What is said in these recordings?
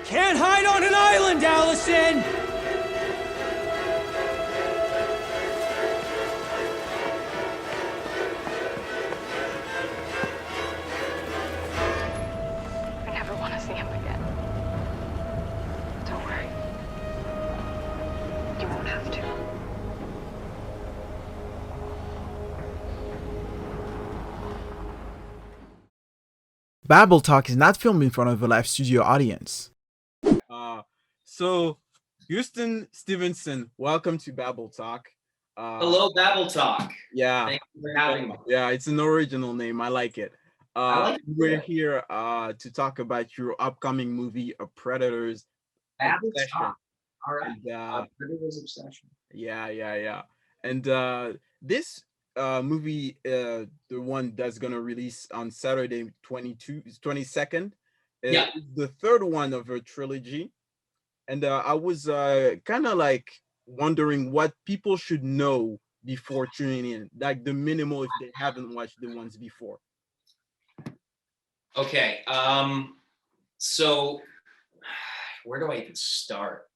Can't hide on an island, Allison! I never want to see him again. Don't worry. You won't have to. Babble Talk is not filmed in front of a live studio audience. So Houston Stevenson, welcome to Babble Talk. Hello, Babble Talk. Yeah. Thank you for having me. Yeah, it's an original name. I like it. We're here to talk about your upcoming movie, A Predator's Babble Obsession. Talk. All right. And, Predator's Obsession. Yeah. And this movie, the one that's gonna release on Saturday 22nd, Yeah. is the third one of a trilogy. And I was kind of like wondering what people should know before tuning in, like the minimal if they haven't watched the ones before. Okay. So where do I even start?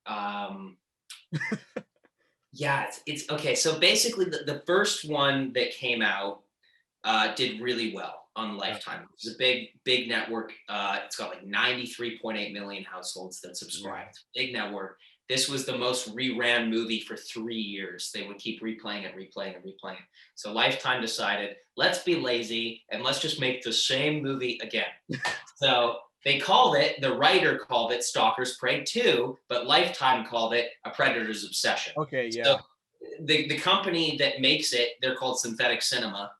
Yeah, it's okay. So basically the first one that came out did really well on Lifetime. It's a big network. It's got like 93.8 million households that subscribed. Big network. This was the most reran movie for 3 years. They would keep replaying it. So Lifetime decided, let's be lazy and let's just make the same movie again. So the writer called it Stalker's Prey 2, but Lifetime called it A Predator's Obsession. Okay, yeah. So the company that makes it, they're called Synthetic Cinema.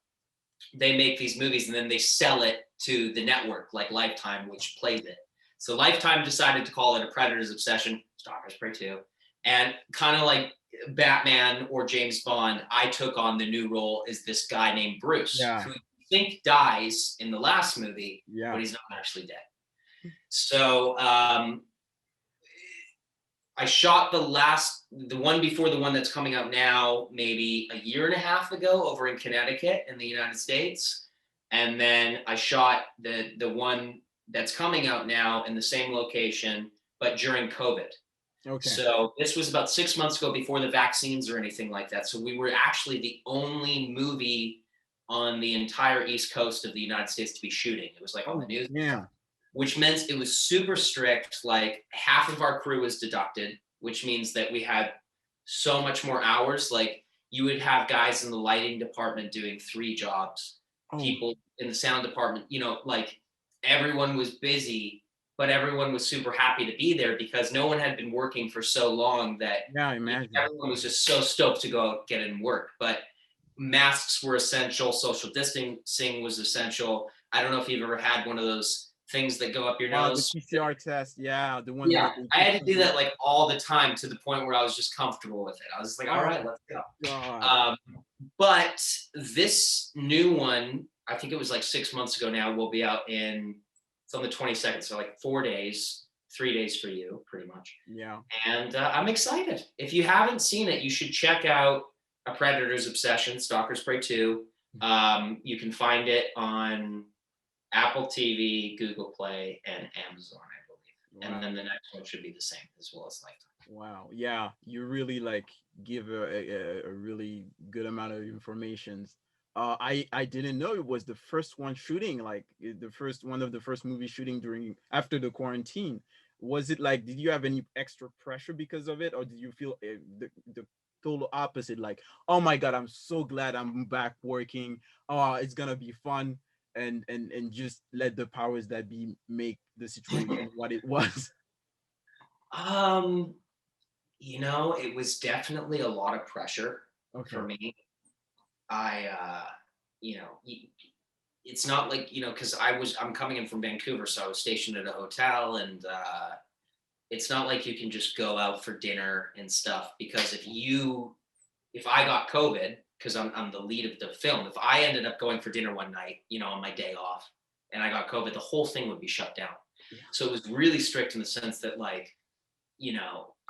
They make these movies and then they sell it to the network like Lifetime, which plays it. So Lifetime decided to call it A Predator's Obsession, Stalker's Prey 2. And kind of like Batman or James Bond, I took on the new role as this guy named Bruce, who you think dies in the last movie, but he's not actually dead. So I shot the one before the one that's coming out now, maybe a year and a half ago over in Connecticut in the United States. And then I shot the one that's coming out now in the same location, but during COVID. Okay. So this was about 6 months ago before the vaccines or anything like that. So we were actually the only movie on the entire East Coast of the United States to be shooting. It was like on the news. Yeah. Which meant it was super strict. Like half of our crew was deducted, which means that we had so much more hours. Like you would have guys in the lighting department doing 3 jobs, people in the sound department, like everyone was busy, but everyone was super happy to be there because no one had been working for so long that I imagine everyone was just so stoked to go out, get in work. But masks were essential. Social distancing was essential. I don't know if you've ever had one of those things that go up your nose. The PCR test, the one. Yeah, I had to do that like all the time to the point where I was just comfortable with it. I was just like, all right, let's go. But this new one, I think it was like 6 months ago now, will be out it's on the 22nd, so like 4 days, 3 days for you, pretty much. Yeah. And I'm excited. If you haven't seen it, you should check out A Predator's Obsession, Stalker's Prey 2. You can find it on Apple TV, Google Play, and Amazon, I believe. Wow. And then the next one should be the same as well as Lifetime. Wow. Yeah, you really like give a really good amount of information. I didn't know it was the first one shooting, like one of the first movies shooting after the quarantine. Was it like, did you have any extra pressure because of it, or did you feel the total opposite? Like, oh my God, I'm so glad I'm back working. Oh, it's gonna be fun. And just let the powers that be make the situation what it was. It was definitely a lot of pressure for me. It's not like, because I'm coming in from Vancouver, so I was stationed at a hotel, and it's not like you can just go out for dinner and stuff, because if I got COVID, because I'm the lead of the film, if I ended up going for dinner one night, on my day off, and I got COVID, the whole thing would be shut down. Yeah. So it was really strict in the sense that, like,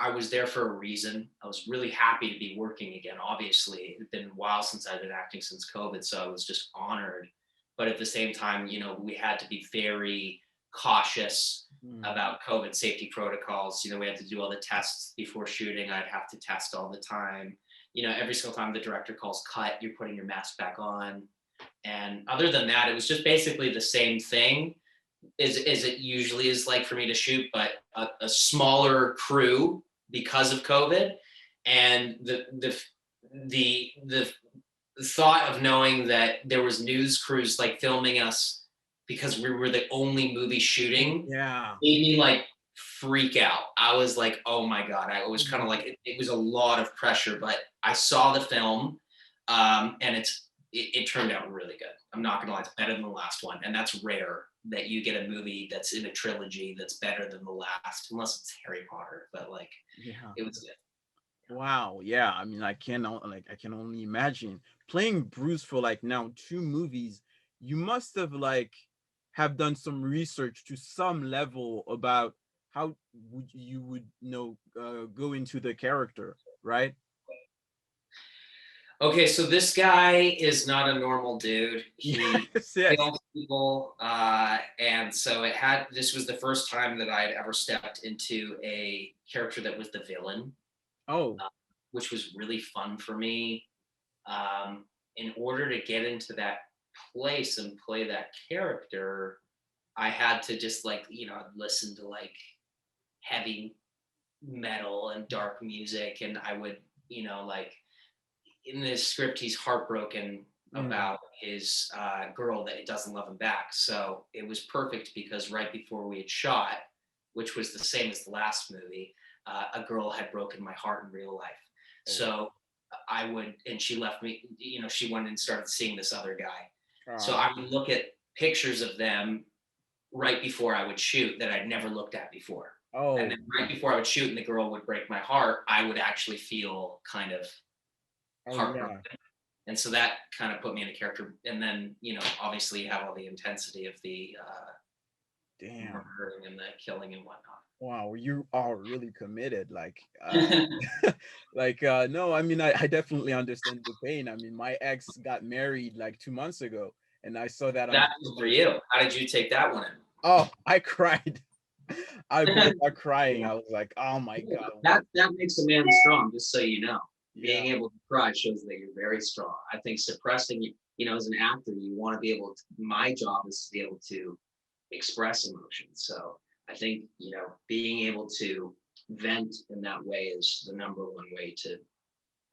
I was there for a reason. I was really happy to be working again. Obviously, it had been a while since I'd been acting since COVID, so I was just honored. But at the same time, we had to be very cautious Mm. about COVID safety protocols. You know, we had to do all the tests before shooting. I'd have to test all the time. You know, every single time the director calls cut, you're putting your mask back on. And other than that, it was just basically the same thing as it usually is like for me to shoot, but a smaller crew because of COVID. And the thought of knowing that there was news crews like filming us because we were the only movie shooting Yeah. made me like freak out. I was like, oh my God. I was kind of like, it was a lot of pressure, but I saw the film and it turned out really good. I'm not gonna lie, it's better than the last one. And that's rare that you get a movie that's in a trilogy that's better than the last, unless it's Harry Potter, but like, Yeah. it was good. Wow. Yeah. I mean, I can only imagine playing Bruce for like now 2 movies. You must have like have done some research to some level about how you would go into the character, right? Okay, so this guy is not a normal dude. He Yes. Yes. kills people, and so this was the first time that I'd ever stepped into a character that was the villain, Oh. which was really fun for me. In order to get into that place and play that character, I had to just like, listen to like heavy metal and dark music, and I would, like in this script, he's heartbroken about his girl that doesn't love him back. So it was perfect because right before we had shot, which was the same as the last movie, a girl had broken my heart in real life. So and she left me, she went and started seeing this other guy. So I would look at pictures of them right before I would shoot that I'd never looked at before. Oh. And then right before I would shoot and the girl would break my heart, I would actually feel kind of heartbroken. Yeah. And so that kind of put me in a character. And then, obviously you have all the intensity of the Damn. murdering and the killing and whatnot. Wow, you are really committed. Like, no, I mean, I definitely understand the pain. I mean, my ex got married like 2 months ago, and I saw that. That was for you. How did you take that one in? Oh, I cried. I broke out crying. I was like, oh my God. That makes a man strong, just so you know. Yeah. Being able to cry shows that you're very strong. I think suppressing, as an actor, you want to be able to, my job is to be able to express emotions. So I think, being able to vent in that way is the number one way to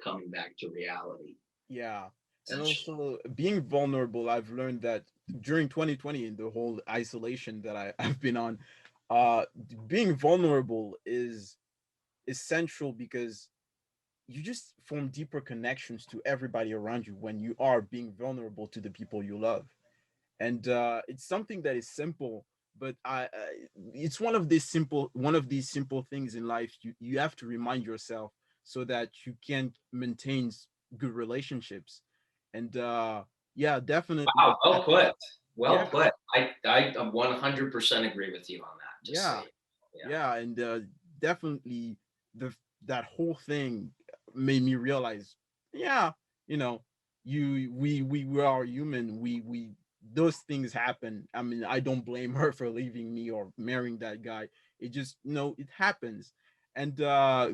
coming back to reality. Yeah. And also being vulnerable, I've learned that during 2020 and the whole isolation that I've been on, being vulnerable is essential because you just form deeper connections to everybody around you when you are being vulnerable to the people you love. And it's something that is simple, but it's one of these simple things in life you have to remind yourself so that you can maintain good relationships. And yeah, definitely. Wow, well put. Well Yeah. put. I 100% agree with you on that. Just Yeah. so Yeah, and definitely that whole thing made me realize, yeah, we are human. We those things happen. I mean, I don't blame her for leaving me or marrying that guy. It just, it happens. And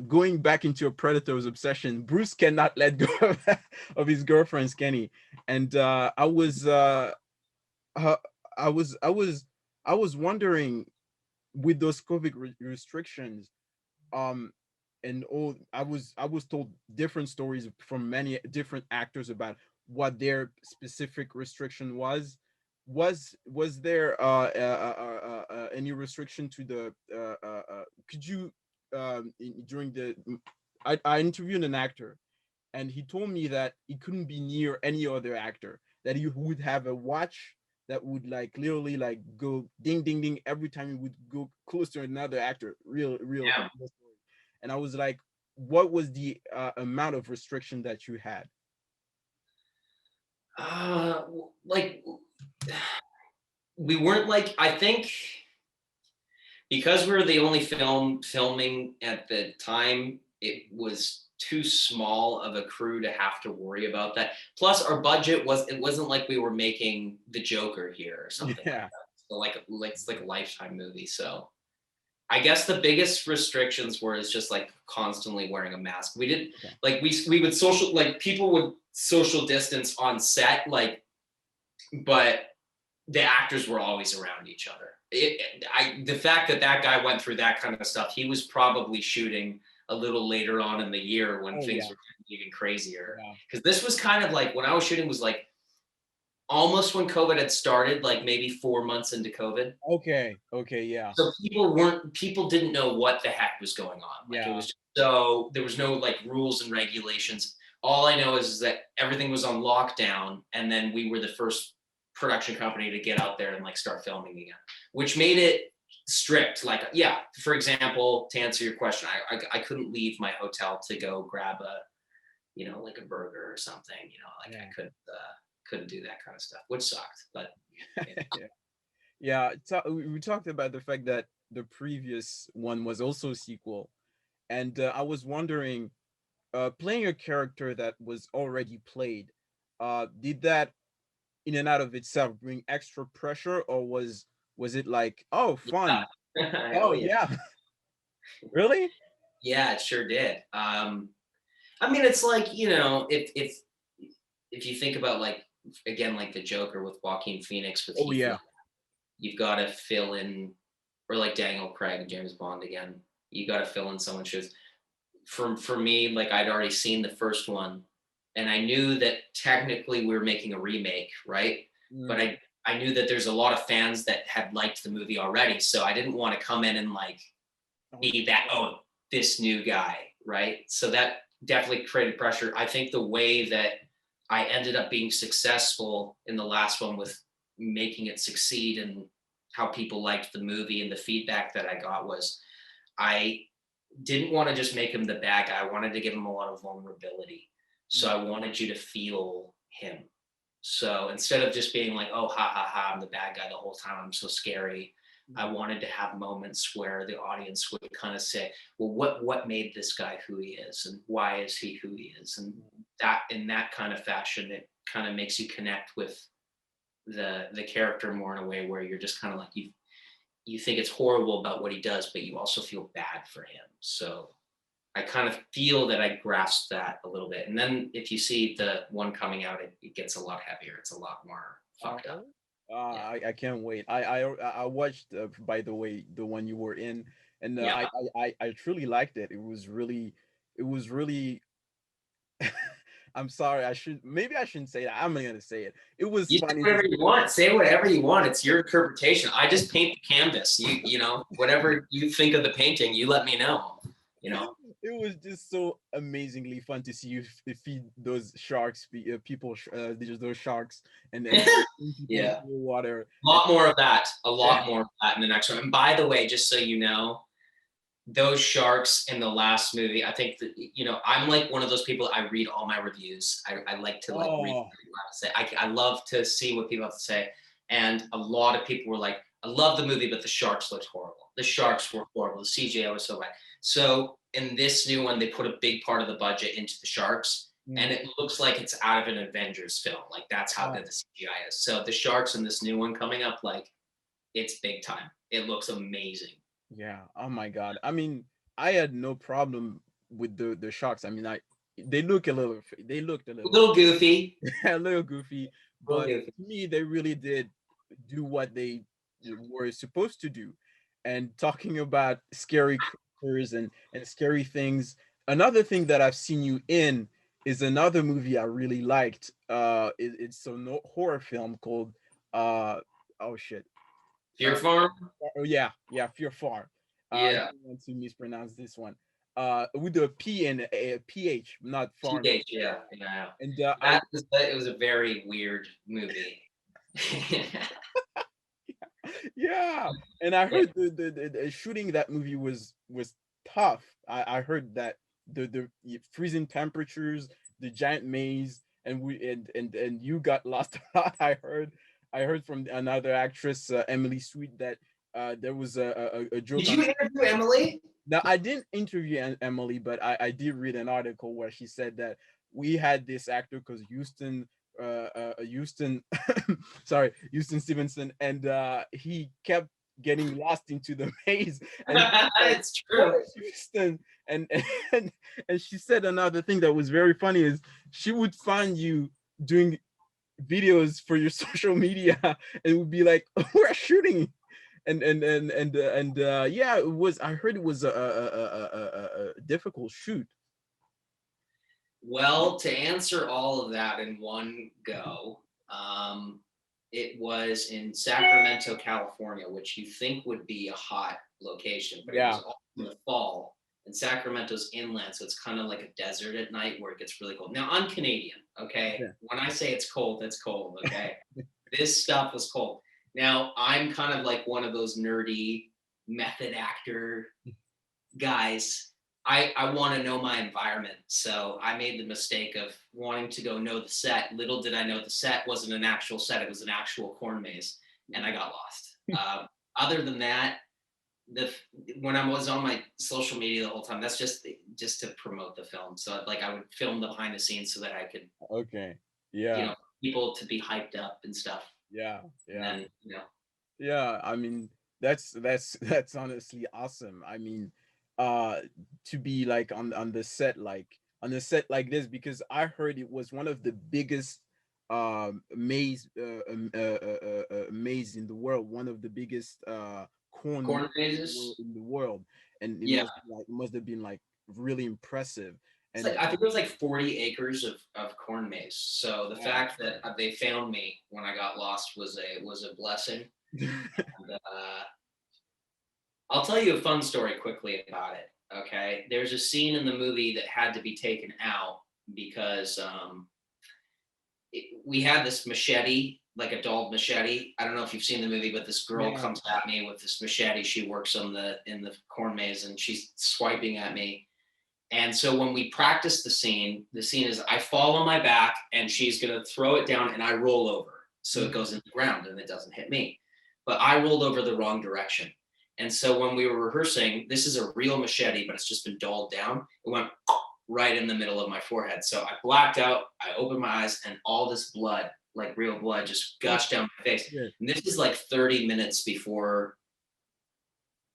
going back into a predator's obsession, Bruce cannot let go of his girlfriends, Kenny. And uh, I was wondering, with those COVID restrictions, um and all, I was told different stories from many different actors about what their specific restriction was there any restriction to the could you during the I interviewed an actor, and he told me that he couldn't be near any other actor, that he would have a watch that would like literally like go ding ding ding every time he would go close to another actor. Real Yeah. story. And I was like, what was the amount of restriction that you had? Like we weren't like, I think because we were the only filming at the time, it was too small of a crew to have to worry about that. Plus our budget it wasn't like we were making the Joker here or something Yeah. like that. it's like a Lifetime movie. So I guess the biggest restrictions were is just like constantly wearing a mask. We didn't like we would social like people would social distance on set, like, but the actors were always around each other. The fact that guy went through that kind of stuff, he was probably shooting a little later on in the year when things were even crazier. Because this was kind of like when I was shooting was like almost when COVID had started, like maybe 4 months into COVID. Okay, yeah. So people didn't know what the heck was going on. Like it was just, so there was no like rules and regulations. All I know is that everything was on lockdown, and then we were the first production company to get out there and like start filming again, which made it strict. Like, yeah, for example, to answer your question, I couldn't leave my hotel to go grab a, you know, like a burger or something, you know, like I couldn't do that kind of stuff, which sucked, but we talked about the fact that the previous one was also a sequel, and I was wondering, playing a character that was already played, did that in and out of itself bring extra pressure, or was it like, oh, fun? Oh yeah. Really? Yeah, it sure did. I mean, it's like, you know, if you think about like, again, like the Joker with Joaquin Phoenix with Heath Ledger, you've got to fill in, or like Daniel Craig, James Bond again, you got to fill in someone's shoes. For me, like I'd already seen the first one, and I knew that technically we were making a remake, right? But I knew that there's a lot of fans that had liked the movie already, so I didn't want to come in and like be that, oh, this new guy, right? So that definitely created pressure. I think the way that I ended up being successful in the last one with making it succeed and how people liked the movie and the feedback that I got was I didn't want to just make him the bad guy. I wanted to give him a lot of vulnerability. So I wanted you to feel him. So instead of just being like, oh, ha, ha, ha, I'm the bad guy the whole time, I'm so scary, I wanted to have moments where the audience would kind of say, well, what made this guy who he is, and why is he who he is? And that, in that kind of fashion, it kind of makes you connect with the character more in a way where you're just kind of like, you think it's horrible about what he does, but you also feel bad for him. So I kind of feel that I grasped that a little bit. And then if you see the one coming out, it gets a lot heavier. It's a lot more fucked up. I can't wait. I watched, by the way, the one you were in, and I truly liked it. It was really. I'm sorry. Maybe I shouldn't say that. I'm not gonna say it. It was you funny. Say whatever you want. Say whatever you want. It's your interpretation. I just paint the canvas. You know, whatever you think of the painting, you let me know. You know. It was just so amazingly fun to see you feed those sharks, people, those sharks, and then yeah, water. A lot more of that in the next one. And by the way, just so you know, those sharks in the last movie, I think that, you know, I'm like one of those people, I read all my reviews. I like to like read what people have to say. I love to see what people have to say. And a lot of people were like, I love the movie, but the sharks looked horrible. The sharks were horrible. The CGI was so bad. So in this new one, they put a big part of the budget into the sharks, and it looks like it's out of an Avengers film. Like that's how good the CGI is. So the sharks in this new one coming up, like it's big time. It looks amazing. Yeah. Oh my God. I mean, I had no problem with the sharks. I mean, they looked a little goofy. A little goofy, but to me, they really did do what they were supposed to do. And talking about scary creatures and scary things, another thing that I've seen you in is another movie I really liked. It's a horror film called oh shit, Fear Pharm. Oh yeah, Fear Pharm. I don't want to mispronounce this one. With the P and a PH, not farm. PH, yeah. And it was a very weird movie. Yeah, and I heard the shooting that movie was tough. I heard that the freezing temperatures, the giant maze, and you got lost a lot. I heard from another actress, Emily Sweet, that there was a joke. Did you interview Emily? Now, I didn't interview Emily, but I did read an article where she said that we had this actor because Houston Houston, sorry, Houston Stevenson, and he kept getting lost into the maze, and she said, It's true. Houston, and and and she said another thing that was very funny is she would find you doing videos for your social media and would be like, we're shooting, yeah, it was, I heard it was a difficult shoot. Well, to answer all of that in one go, it was in Sacramento, California, which you think would be a hot location, but it Yeah. was all in the fall. And Sacramento's inland, so it's kind of like a desert at night where it gets really cold. Now, I'm Canadian, okay? Yeah. When I say it's cold, it's cold, okay? This stuff was cold. Now, I'm kind of like one of those nerdy method actor guys. I want to know my environment. So I made the mistake of wanting to go know the set. Little did I know the set wasn't an actual set, it was an actual corn maze, and I got lost. Other than that, when I was on my social media the whole time, that's just to promote the film. So like I would film the behind the scenes so that I could, Okay. you Yeah. know, people to be hyped up and stuff. Yeah. Yeah. And you know, Yeah, I mean, that's honestly awesome. I mean, to be like on the set, like on the set like this, because I heard it was one of the biggest maze in the world, one of the biggest corn corn mazes mazes. in the world, and Yeah. it must have been like really impressive. It's And like I think it was like 40 acres of corn maze. So the wow. fact that they found me when I got lost was a blessing. And, I'll tell you a fun story quickly about it. Okay, there's a scene in the movie that had to be taken out because we had this machete, like a dulled machete. I don't know if you've seen the movie, but this girl Yeah. comes at me with this machete. She works in the corn maze, and she's swiping at me. And so when we practice the scene is I fall on my back and she's gonna throw it down and I roll over. So it goes in the ground and it doesn't hit me. But I rolled over the wrong direction. And so when we were rehearsing, this is a real machete, but it's just been dulled down. It went right in the middle of my forehead. So I blacked out, I opened my eyes, and all this blood, like real blood, just gushed down my face. Yeah. And this is like 30 minutes before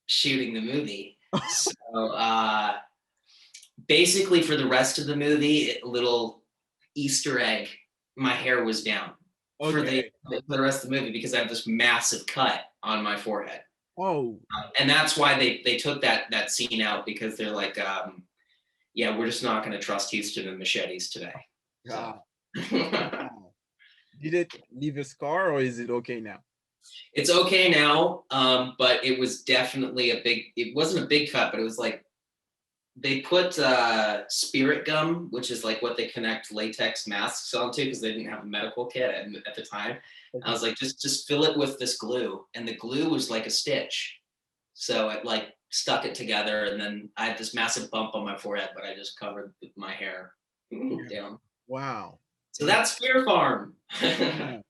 shooting the movie. So basically for the rest of the movie, a little Easter egg, my hair was down for Okay. the rest of the movie because I have this massive cut on my forehead. Oh, And that's why they took that scene out, because they're like, yeah, we're just not going to trust Houston and machetes today. wow. So. Wow. Did it leave a scar or is it okay now? It's okay now, but it was definitely it wasn't a big cut, but it was like, they put spirit gum, which is like what they connect latex masks onto because they didn't have a medical kit at the time. I was like, just fill it with this glue, and the glue was like a stitch, so it like stuck it together, and then I had this massive bump on my forehead, but I just covered my hair down. Wow. So that's Fear Pharm. Yeah.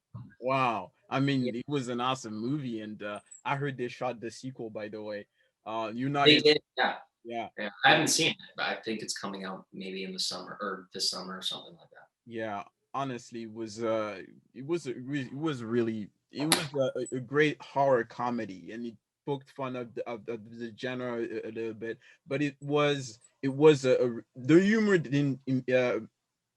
Wow. I mean, Yeah. it was an awesome movie, and I heard they shot the sequel, by the way. You're not They in, did, yeah. yeah, Yeah, I haven't seen it, but I think it's coming out maybe in the summer or this summer or something like that. yeah. Honestly, it was really it was a great horror comedy, and it poked fun of the genre a little bit, but it was the humor didn't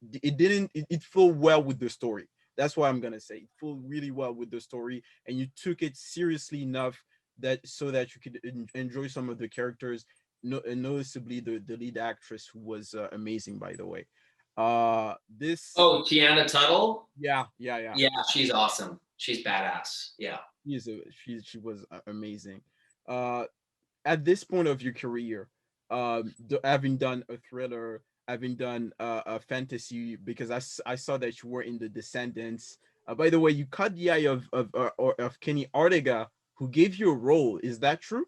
it flowed well with the story. That's what I'm gonna say. It flowed really well with the story, and you took it seriously enough that so that you could enjoy some of the characters. No, and noticeably the lead actress, who was amazing, by the way. This Oh, Tiana Tuttle? yeah. Yeah, she's awesome. She's badass. Yeah. She was amazing. Uh, at this point of your career, having done a thriller, having done a fantasy, because I saw that you were in the Descendants. By the way, you caught the eye of Kenny Ortega, who gave you a role. Is that true?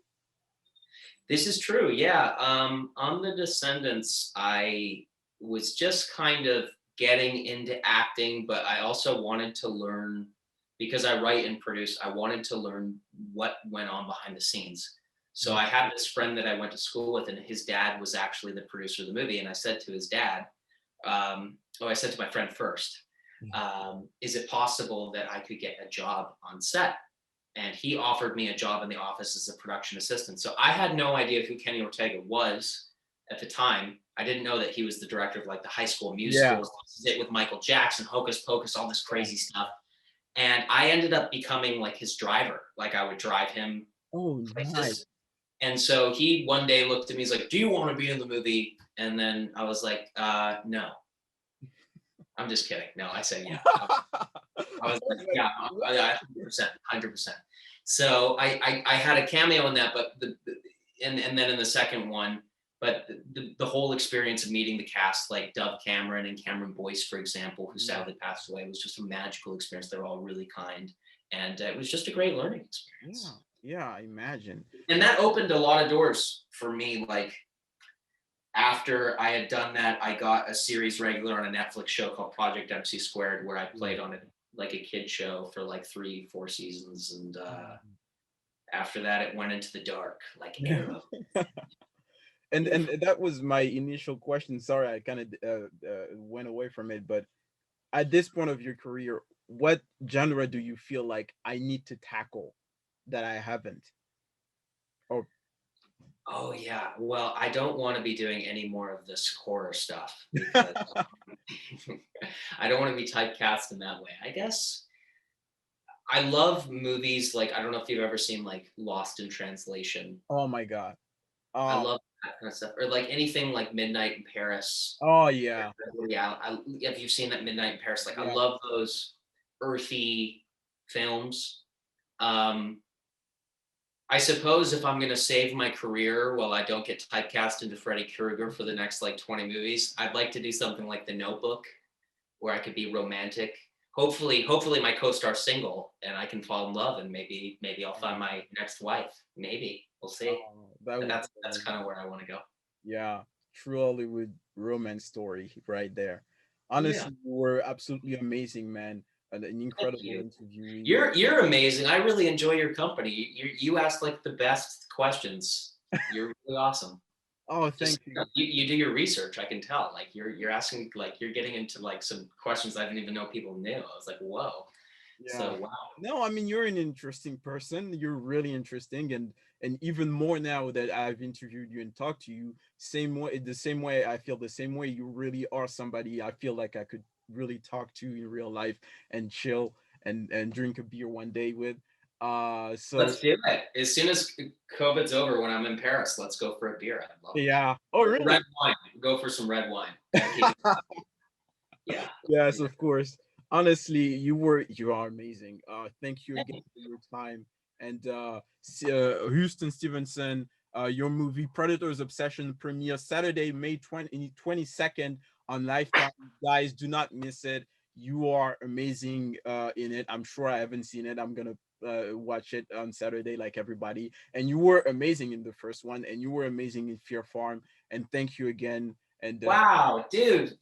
This is true. Yeah. On The Descendants, I was just kind of getting into acting, but I also wanted to learn, because I write and produce, I wanted to learn what went on behind the scenes. So I had this friend that I went to school with, and his dad was actually the producer of the movie. And I said to his dad, I said to my friend first, Is it possible that I could get a job on set? And he offered me a job in the office as a production assistant. So I had no idea who Kenny Ortega was at the time. I didn't know that he was the director of like the High School Musicals, It with Michael Jackson, Hocus Pocus, all this crazy stuff. And I ended up becoming like his driver. Like I would drive him places. Nice. And so he one day looked at me, he's like, "Do you want to be in the movie?" And then I was like, no. I'm just kidding. No, I said yeah. I was like, yeah, 100%. So I had a cameo in that, but and then in the second one, but the whole experience of meeting the cast, like Dove Cameron and Cameron Boyce, for example, who sadly passed away, was just a magical experience. They're all really kind, and it was just a great learning experience. Yeah, I imagine. And that opened a lot of doors for me. Like after I had done that, I got a series regular on a Netflix show called Project MC Squared, where I played on it like a kid show for like 3-4 seasons, and after that it went into the dark like Arrow. And that was my initial question. Sorry, I kind of went away from it, but at this point of your career, what genre do you feel like I need to tackle that I haven't? Oh yeah, well, I don't want to be doing any more of this horror stuff because I don't want to be typecast in that way. I guess I love movies like, I don't know if you've ever seen like Lost in Translation. Oh my God. I love that kind of stuff. Or like anything like Midnight in Paris. Oh yeah. Yeah. Have you seen that Midnight in Paris? Like, Yeah. I love those earthy films. I suppose if I'm going to save my career while I don't get typecast into Freddy Krueger for the next like 20 movies, I'd like to do something like The Notebook, where I could be romantic. Hopefully my co-star's single and I can fall in love, and maybe I'll find my next wife. Maybe we'll see. That's kind of where I want to go. Yeah, true Hollywood romance story right there. Honestly, you were absolutely amazing, man. An incredible interview. You're amazing. I really enjoy your company. You ask like the best questions. You're really awesome. Oh, thank you. You do your research. I can tell. Like you're asking, like you're getting into like some questions I didn't even know people knew. I was like, whoa. Yeah. So wow. No, I mean, you're an interesting person. You're really interesting, and even more now that I've interviewed you and talked to you, the same way I feel the same way. You really are somebody I feel like I could really talk to in real life and chill and drink a beer one day with. So let's do it. As soon as COVID's over, when I'm in Paris, let's go for a beer. I'd love it. Yeah. Oh, really? Red wine. Go for some red wine. Yeah. Yes, of course. Honestly, you are amazing. Thank you again for your time. And Houston Stevenson, your movie Predator's Obsession premieres Saturday, May 22nd on Lifetime. Guys, do not miss it. You are amazing in it. I'm sure I haven't seen it. I'm gonna watch it on Saturday like everybody. And you were amazing in the first one, and you were amazing in Fear Pharm. And thank you again. And wow, dude,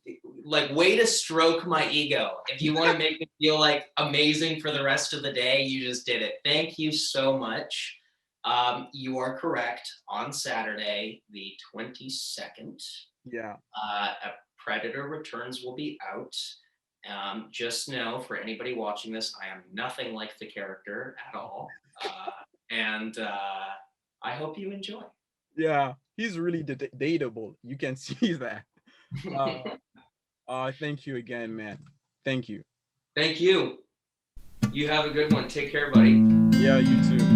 like way to stroke my ego. If you want to make me feel like amazing for the rest of the day, you just did it. Thank you so much. You are correct. On Saturday, the 22nd, Predator Returns will be out. Just know, for anybody watching this, I am nothing like the character at all. And I hope you enjoy. Yeah, he's really dateable. You can see that. Thank you again, man. Thank you. Thank you. You have a good one. Take care, buddy. Yeah, you too.